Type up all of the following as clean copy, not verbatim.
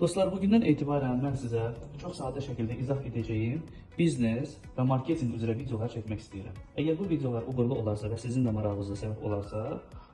Dostlar, bugündən etibarən mən sizə çox sadə şəkildə izah edəcəyim biznes və marketinq üzrə videolar çəkmək istəyirəm. Əgər bu videolar uğurlu olarsa və sizin də marağınıza səbəb olarsa,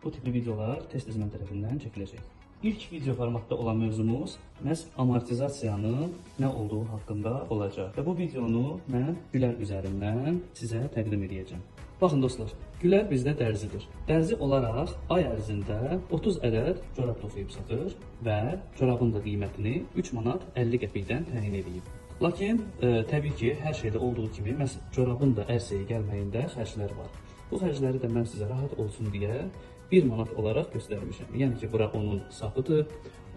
bu tipli videolar tez-tez mən tərəfindən çəkiləcək. İlk video formatda olan mövzumuz məhz amortizasiyanın nə olduğu haqqında olacaq və bu videonu mən Gülər üzərindən sizə təqdim edəcəm. Baxın dostlar, Gülər bizdə dərzidir. Dərzi olaraq ay ərzində 30 ədəd corab toxuyub satır və corabın da qiymətini 3 manat 50 qəpikdən təyin edib. Lakin təbii ki, hər şeydə olduğu kimi məhz corabın da ərsəyə gəlməyində xərclər var. Bu xərcləri də mən sizə rahat olsun deyə 1 manat olaraq göstərmişəm. Yəni ki, bura onun sapıdır,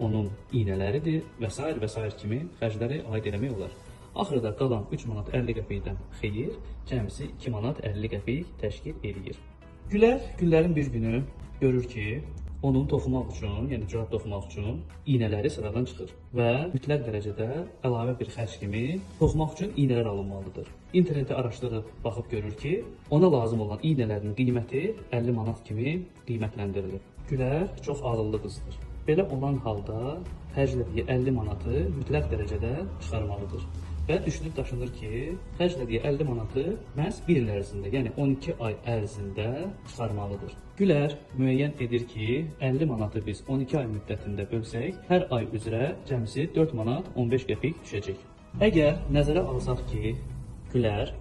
onun iynələridir və s. kimi xərcləri aid eləmək olar. Axırda qalan 3 manat 50 qəpikdən xeyir, cəmsi 2 manat 50 qəpik təşkil edir. Gülər, günlərin bir günü görür ki, onun toxumaq üçün, yəni corab toxumaq üçün iynələri sıradan çıxır və mütləq dərəcədə əlavə bir xərc kimi toxumaq üçün iynələr alınmalıdır. İnternetdə araşdırıb baxıb görür ki, ona lazım olan iynələrin qiyməti 50 manat kimi qiymətləndirilir. Gülər çox ağıllı qızdır. Belə olan halda xərclədiyi 50 manatı mütləq dərəcədə çıxarmalıdır. Və düşünüb daşınır ki, xərclədiyi 50 manatı məhz 1 il ərzində, yəni 12 ay ərzində çıxarmalıdır. Gülər müəyyən edir ki, 50 manatı biz 12 ay müddətində bölsək, hər ay üzrə cəmsi 4 manat 15 qəpik düşəcək. Əgər nəzərə alsaq ki, Gülər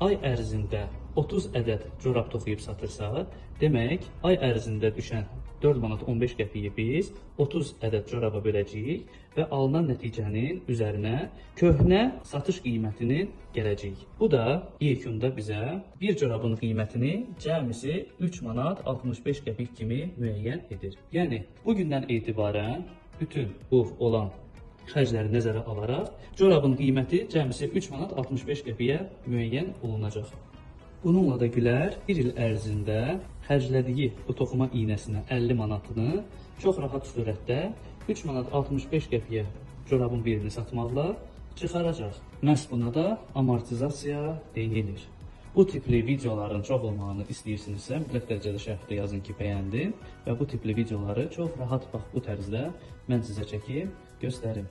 ay ərzində 30 ədəd corab toxuyub satırsa, demək, ay ərzində düşən 4 manat 15 qəpiyi biz 30 ədəd coraba böləcəyik və alınan nəticənin üzərinə köhnə satış qiymətinin gələcəyik. Bu da yekunda bizə bir corabın qiymətini cəmisi 3 manat 65 qəpik kimi müəyyən edir. Yəni, bugündən etibarən bütün bu olan xərcləri nəzərə alaraq corabın qiyməti cəmisi 3 manat 65 qəpiyə müəyyən olunacaq. Bununla da Gülər 1 il ərzində xərclədiyi bu toxuma iynəsinə 50 manatını çox rahat surətdə 3 manat 65 qəpiyə corabın birini satmaqla çıxaracaq. Məhz buna da amortizasiya deyilir. Bu tipli videoların çox olmağını istəyirsinizsə, mütləq dərəcədə şərhdə yazın ki, bəyəndim və bu tipli videoları çox rahat bax bu tərzdə mən sizə çəkib göstərim.